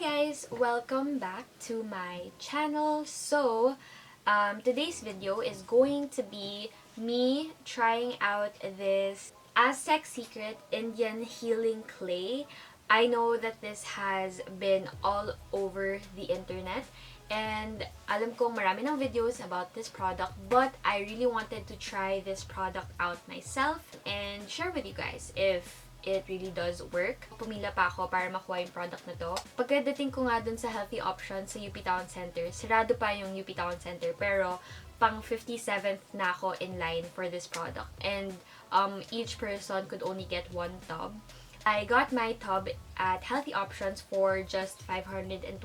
guys! Welcome back to my channel. So, today's video is going to be me trying out this Aztec Secret Indian Healing Clay. I know that this has been all over the internet and alam kong marami ng videos about this product, but I really wanted to try this product out myself and share with you guys if it really does work. Pumila pa ako para makuha yung product na to. Pagkadating ko nga dun sa healthy options sa UP Town Center, sarado pa yung UP Town Center, pero pang 57th na ako in line for this product. And each person could only get one tub. I got my tub at Healthy Options for just $525.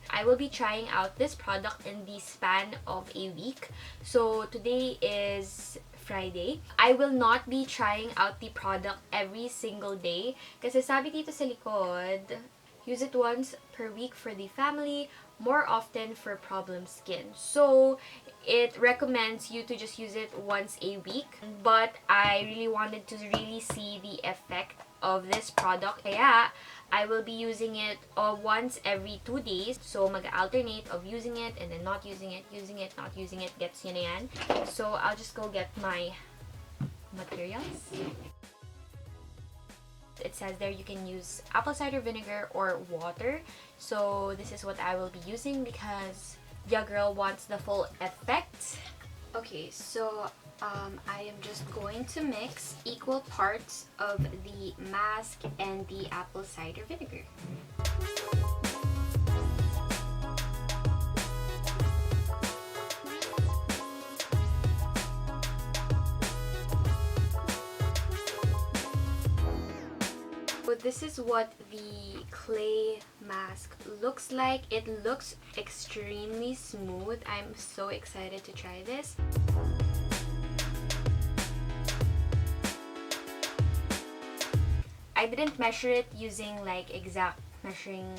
I will be trying out this product in the span of a week. So today is Friday. I will not be trying out the product every single day kasi sabi dito sa likod, use it once per week for the family, more often for problem skin. So it recommends you to just use it once a week, but I really wanted to really see the effect of this product, kaya I will be using it once every 2 days. So mag-alternate of using it and then not using it, not using it, gets yun na yan. So I'll just go get my materials. It says there you can use apple cider vinegar or water. So this is what I will be using because your girl wants the full effect. Okay, so I am just going to mix equal parts of the mask and the apple cider vinegar. So this is what the clay mask looks like. It looks extremely smooth. I'm so excited to try this. I didn't measure it using like exact measuring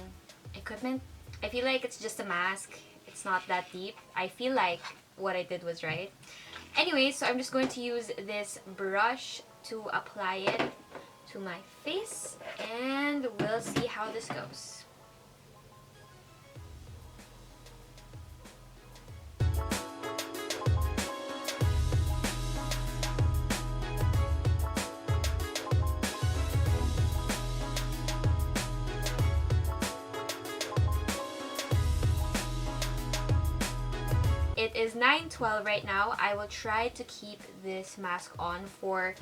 equipment. I feel like it's just a mask. It's not that deep. I feel like what I did was right. Anyway, so I'm just going to use this brush to apply it to my face and we'll see how this goes. It is 9:12 right now. I will try to keep this mask on for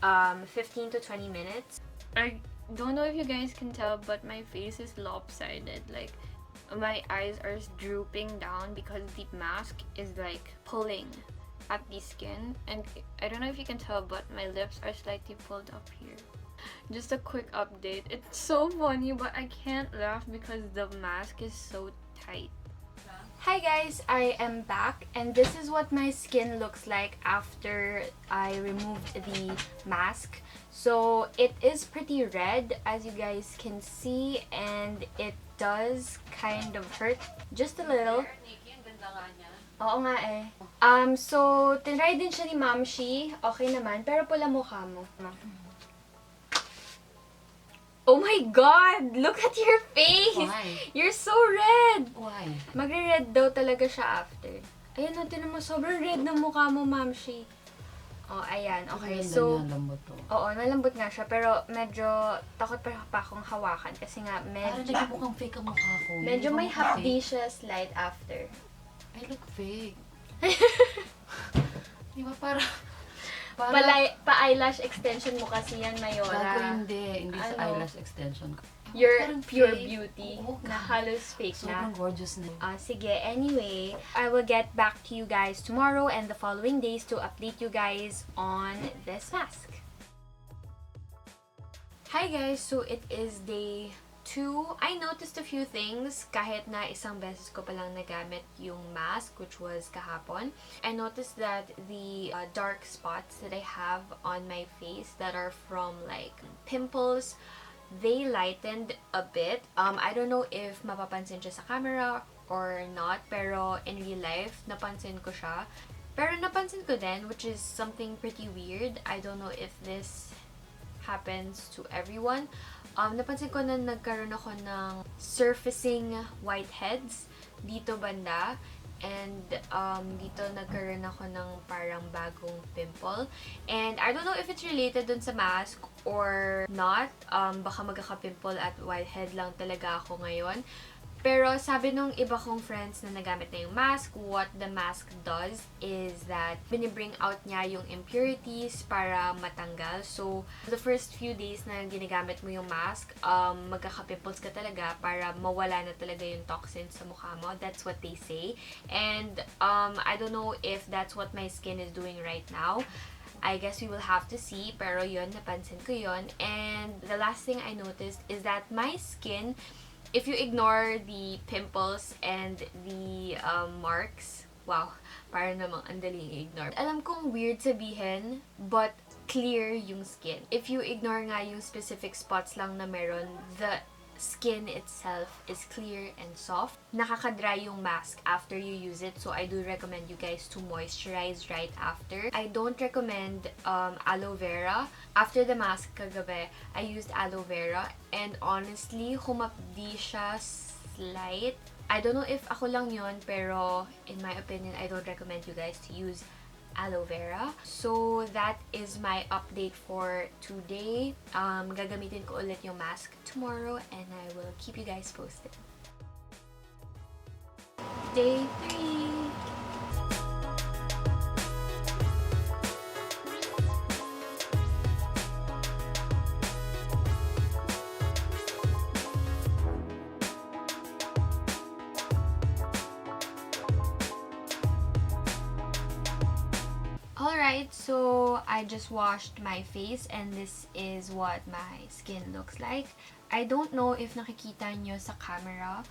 15 to 20 minutes. I don't know if you guys can tell, but my face is lopsided. Like, my eyes are drooping down because the mask is like pulling at the skin. And I don't know if you can tell, but my lips are slightly pulled up here. Just a quick update. It's so funny, but I can't laugh because the mask is so tight. Hi guys, I am back and this is what my skin looks like after I removed the mask. So it is pretty red as you guys can see and it does kind of hurt just a little. Oo nga eh. So tinry din siya ni Mamshi, okay naman, pero pula mukha mo. Oh my God! Look at your face! Why? You're so red! Why? Magre-red daw talaga siya after. Ayan natin naman, sobrang red ng mukha mo, Mamshi. Oh, ayan. Okay, so... Nalambot to. Oo, nalambot nga siya, pero medyo takot pa akong hawakan kasi nga medyo... Parang mukhang fake ang mukha ko. Medyo may hapdi siya slight after. I look fake. Di ba parang... Pa-eyelash extension mo kasi yan, Mayora. Bago hindi sa eyelash extension. Your Parang pure fake. beauty Oo, na halos fake na. sobrang gorgeous na. Sige, anyway, I will get back to you guys tomorrow and the following days to update you guys on this mask. Hi guys, so it is day 2. I noticed a few things kahit na isang beses ko palang nagamit yung mask, which was kahapon. I noticed that the dark spots that I have on my face that are from like pimples, they lightened a bit. I don't know if mapapansin siya sa camera or not, pero in real life, napansin ko siya. Pero napansin ko din, which is something pretty weird. I don't know if this happens to everyone, napansin ko na nagkaroon ako ng surfacing whiteheads dito banda. And dito nagkaroon ako ng parang bagong pimple. And I don't know if it's related dun sa mask or not. Baka magkaka-pimple at whitehead lang talaga ako ngayon. Pero sabi nung iba kong friends na nagamit na yung mask, what the mask does is that binibring out niya yung impurities para matanggal. So, the first few days na ginagamit mo yung mask, magkaka-pimples ka talaga para mawala na talaga yung toxins sa mukha mo. That's what they say. And I don't know if that's what my skin is doing right now. I guess we will have to see. Pero yun, napansin ko yun. And the last thing I noticed is that my skin, if you ignore the pimples and the marks, wow, parang namang ang daling i-ignore. Alam kong weird sabihin, but clear yung skin. If you ignore nga yung specific spots lang na meron, the skin itself is clear and soft. Nakaka-dry yung mask after you use it, so I do recommend you guys to moisturize right after. I don't recommend aloe vera. After the mask kagabi, I used aloe vera, and honestly, humapdi siya slight. I don't know if ako lang yun, pero in my opinion, I don't recommend you guys to use aloe vera. So, that is my update for today. Gagamitin ko ulit yung mask tomorrow, and I will keep you guys posted. Day 3! Alright, so I just washed my face and this is what my skin looks like. I don't know if nakikita nyo sa camera,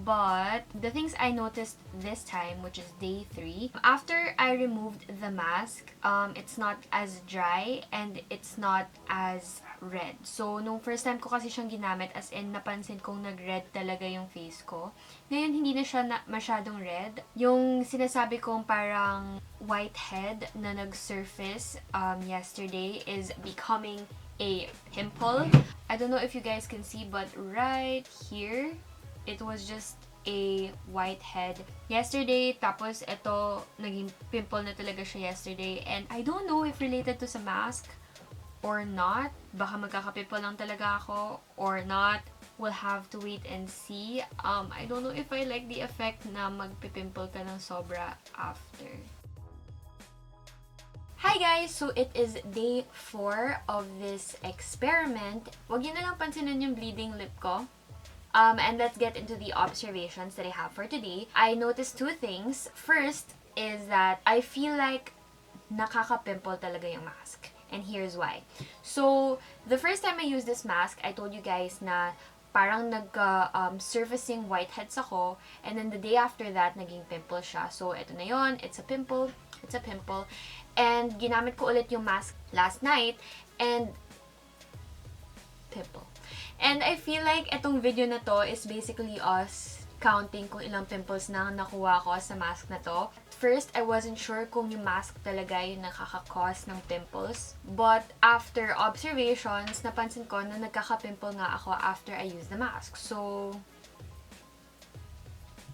but the things I noticed this time, which is day 3, after I removed the mask, it's not as dry and it's not as red. So, nung first time ko kasi siyang ginamit, as in, napansin kong nag-red talaga yung face ko. Ngayon, hindi na siya masyadong red. Yung sinasabi kong parang whitehead na nag-surface yesterday is becoming a pimple. I don't know if you guys can see, but right here, it was just a whitehead yesterday. Tapos, ito, naging pimple na talaga siya yesterday. And I don't know if related to sa mask or not. Baka magkakapimple lang talaga ako or not. We'll have to wait and see. I don't know if I like the effect na magpipimple ka ng sobra after. Hi guys! So, it is day 4 of this experiment. Huwag yun na lang pansinin yung bleeding lip ko. And let's get into the observations that I have for today. I noticed 2 things. First is that I feel like nakaka-pimple talaga yung mask. And here's why. So, the first time I used this mask, I told you guys na parang surfacing whiteheads ako. And then the day after that, naging pimple siya. So, ito na yon. It's a pimple. It's a pimple. And ginamit ko ulit yung mask last night. And pimple. And I feel like itong video na to is basically us counting kung ilang pimples na nakuha ko sa mask na to. First, I wasn't sure kung yung mask talaga yung nakaka-cause ng pimples. But after observations, napansin ko na nagkaka-pimple nga ako after I used the mask. So,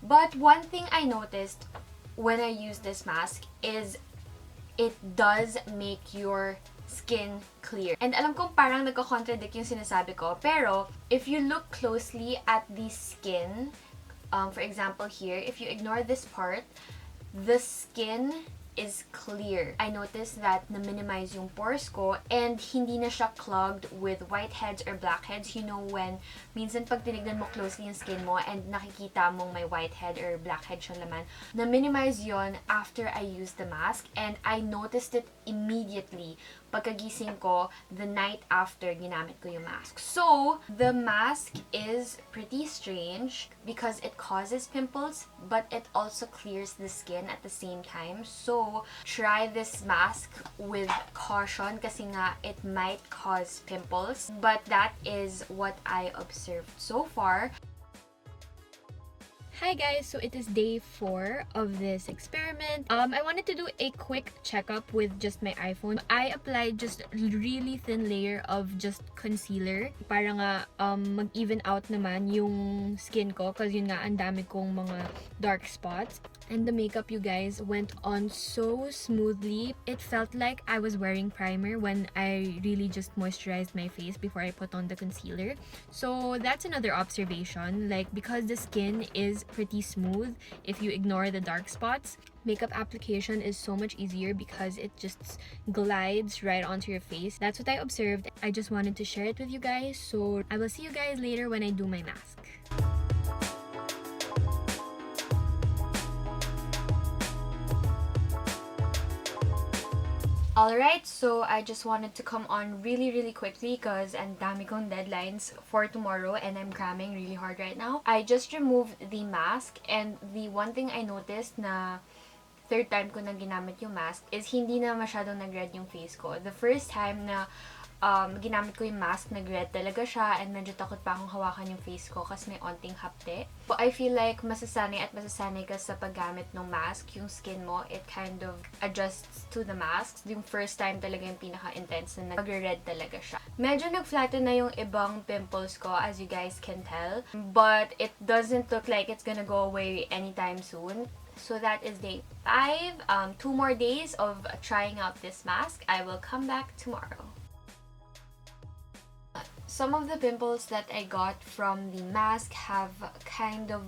but one thing I noticed when I use this mask is it does make your skin clear. And alam kong parang nagko-contradict yung sinasabi ko, pero if you look closely at the skin, for example here, if you ignore this part, the skin is clear. I noticed that na-minimize yung pores ko and hindi na siya clogged with whiteheads or blackheads. You know when minsan pag tinignan mo closely yung skin mo and nakikita mong may whitehead or blackhead siyang laman, na-minimize yon after I used the mask, and I noticed it immediately pagkagising ko the night after ginamit ko yung mask. So, the mask is pretty strange because it causes pimples, but it also clears the skin at the same time. So, try this mask with caution kasi nga it might cause pimples. But that is what I observed so far. Hi guys, so it is day 4 of this experiment. I wanted to do a quick checkup with just my iPhone. I applied just really thin layer of just concealer para nga mag-even out naman yung skin ko kasi yun nga ang dami kong mga dark spots. And the makeup, you guys, went on so smoothly. It felt like I was wearing primer when I really just moisturized my face before I put on the concealer. So that's another observation. Like, because the skin is pretty smooth, if you ignore the dark spots, makeup application is so much easier because it just glides right onto your face. That's what I observed. I just wanted to share it with you guys. So I will see you guys later when I do my mask. Alright, so I just wanted to come on really quickly because ang dami kong deadlines for tomorrow and I'm cramming really hard right now. I just removed the mask and the one thing I noticed na third time ko na ginamit yung mask is hindi na masyadong nag-red yung face ko. The first time na ginamit ko yung mask, nag-red talaga siya and medyo takot pa akong hawakan yung face ko kasi may onting hapte. So I feel like masasanay ka sa paggamit ng mask. Yung skin mo, it kind of adjusts to the mask. Yung first time talaga yung pinaka-intense na nag-red talaga siya. Medyo nag-flatten na yung ibang pimples ko, as you guys can tell. But it doesn't look like it's gonna go away anytime soon. So that is day 5. 2 more days of trying out this mask. I will come back tomorrow. Some of the pimples that I got from the mask have kind of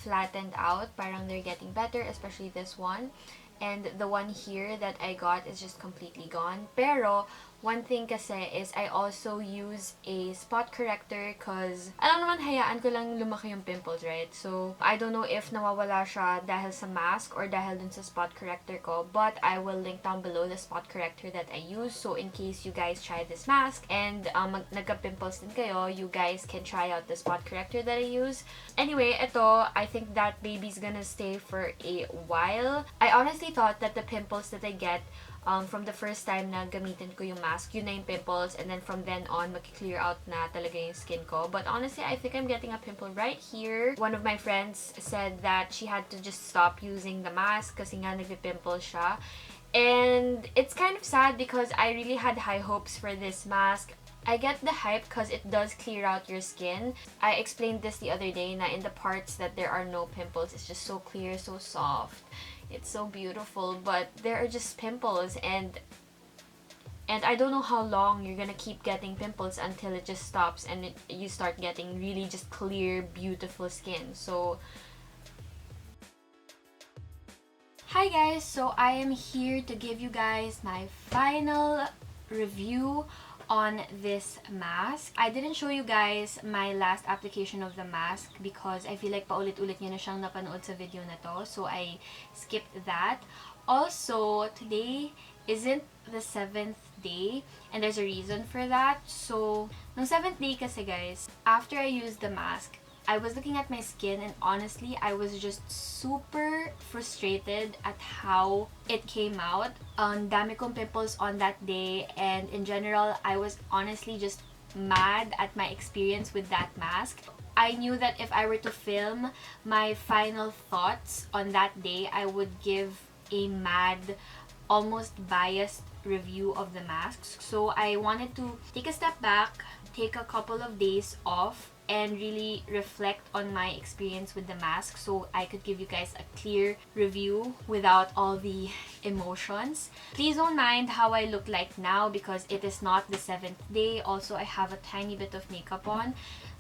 flattened out. Parang they're getting better, especially this one. And the one here that I got is just completely gone. Pero, one thing kasi is I also use a spot corrector because alam naman hayaan ko lang lumaki yung pimples, right? So, I don't know if nawawala siya dahil sa mask or dahil dun sa spot corrector ko. But I will link down below the spot corrector that I use. So, in case you guys try this mask and nagka-pimples din kayo, you guys can try out the spot corrector that I use. Anyway, ito, I think that baby's gonna stay for a while. I honestly thought that the pimples that I get from the first time na gamitin ko yung mask, yun na yung pimples, and then from then on, makiklear out na talaga yung skin ko. But honestly, I think I'm getting a pimple right here. One of my friends said that she had to just stop using the mask kasi nga nagpipimple siya. And it's kind of sad because I really had high hopes for this mask. I get the hype because it does clear out your skin. I explained this the other day na in the parts that there are no pimples, it's just so clear, so soft. It's so beautiful, but there are just pimples and I don't know how long you're gonna keep getting pimples until it just stops and you start getting really just clear, beautiful skin. So, hi guys! So I am here to give you guys my final review on this mask. I didn't show you guys my last application of the mask because I feel like paulit-ulit nyo na siyang napanood sa video na to. So I skipped that. Also, today isn't the 7th day and there's a reason for that. So, nung 7th day kasi guys, after I used the mask, I was looking at my skin and honestly, I was just super frustrated at how it came out. Dami kong pimples on that day and in general, I was honestly just mad at my experience with that mask. I knew that if I were to film my final thoughts on that day, I would give a mad, almost biased review of the masks. So I wanted to take a step back, take a couple of days off, and really reflect on my experience with the mask so I could give you guys a clear review without all the emotions. Please don't mind how I look like now because it is not the 7th day. Also, I have a tiny bit of makeup on.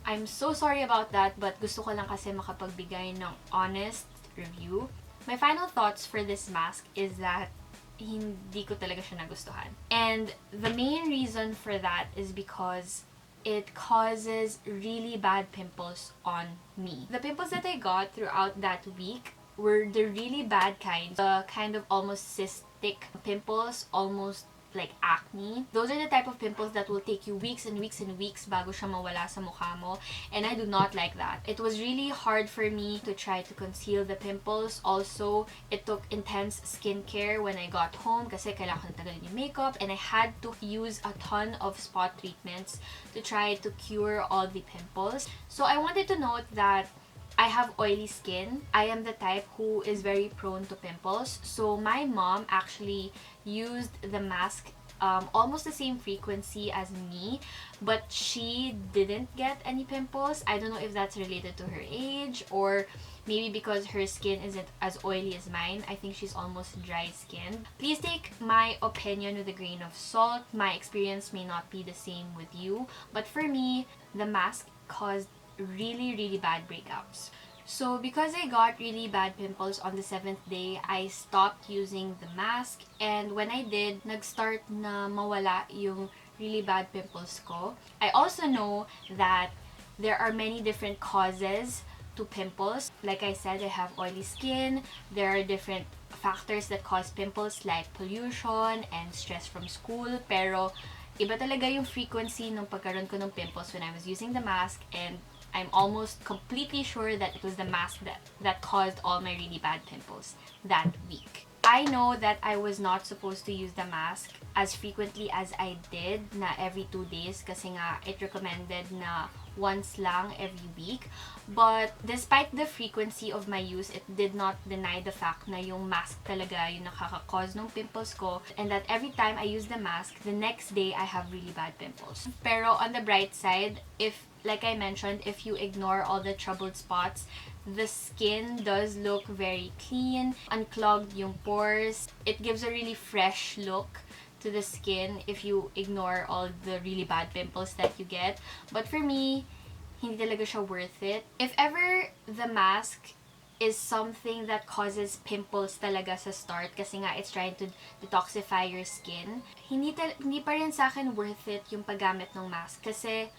I'm so sorry about that, but gusto ko lang kasi makapagbigay ng honest review. My final thoughts for this mask is that hindi ko talaga siya nagustuhan. And the main reason for that is because it causes really bad pimples on me. The pimples that I got throughout that week were the really bad kind. The kind of almost cystic pimples, almost like acne. Those are the type of pimples that will take you weeks and weeks and weeks bago siya mawala sa mukha mo. And I do not like that. It was really hard for me to try to conceal the pimples. Also, it took intense skincare when I got home kasi kailangan ko natagalin yung makeup and I had to use a ton of spot treatments to try to cure all the pimples. So I wanted to note that I have oily skin. I am the type who is very prone to pimples. So my mom actually used the mask almost the same frequency as me, but she didn't get any pimples. I don't know if that's related to her age or maybe because her skin isn't as oily as mine. I think she's almost dry skinned. Please take my opinion with a grain of salt. My experience may not be the same with you, but for me, the mask caused really bad breakouts. So because I got really bad pimples on the 7th day, I stopped using the mask, and when I did, nag-start na mawala yung really bad pimples ko. I also know that there are many different causes to pimples. Like I said, I have oily skin. There are different factors that cause pimples like pollution and stress from school, pero iba talaga yung frequency ng pagkaroon ko ng pimples when I was using the mask, and I'm almost completely sure that it was the mask that caused all my really bad pimples that week. I know that I was not supposed to use the mask as frequently as I did, na every 2 days, kasi nga it recommended na once lang every week. But despite the frequency of my use, it did not deny the fact na yung mask talaga yung nakaka-cause ng pimples ko, and that every time I use the mask, the next day I have really bad pimples. Pero on the bright side, like I mentioned, if you ignore all the troubled spots, the skin does look very clean, unclogged yung pores. It gives a really fresh look to the skin if you ignore all the really bad pimples that you get. But for me, hindi talaga siya worth it. If ever the mask is something that causes pimples talaga sa start, kasi nga it's trying to detoxify your skin, hindi pa rin sa akin worth it yung paggamit ng mask. Kasi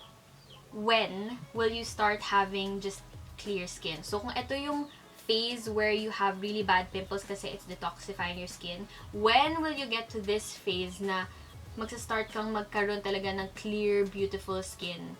when will you start having just clear skin? So kung ito yung phase where you have really bad pimples kasi it's detoxifying your skin, when will you get to this phase na magsa-start kang magkaroon talaga ng clear, beautiful skin?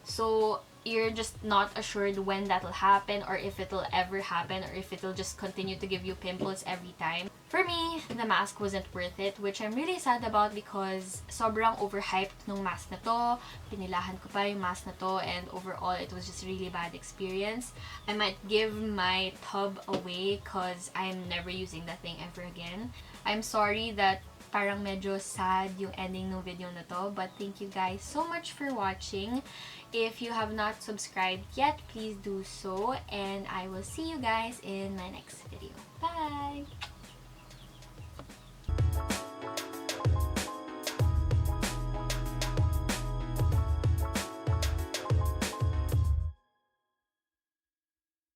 So you're just not assured when that'll happen, or if it'll ever happen, or if it'll just continue to give you pimples every time. For me, the mask wasn't worth it, which I'm really sad about because sobrang overhyped nung mask na to. Pinilahan ko pa yung mask na to, and overall, it was just a really bad experience. I might give my tub away because I'm never using that thing ever again. I'm sorry that parang medyo sad yung ending ng video na to, but thank you guys so much for watching. If you have not subscribed yet, please do so, and I will see you guys in my next video. Bye!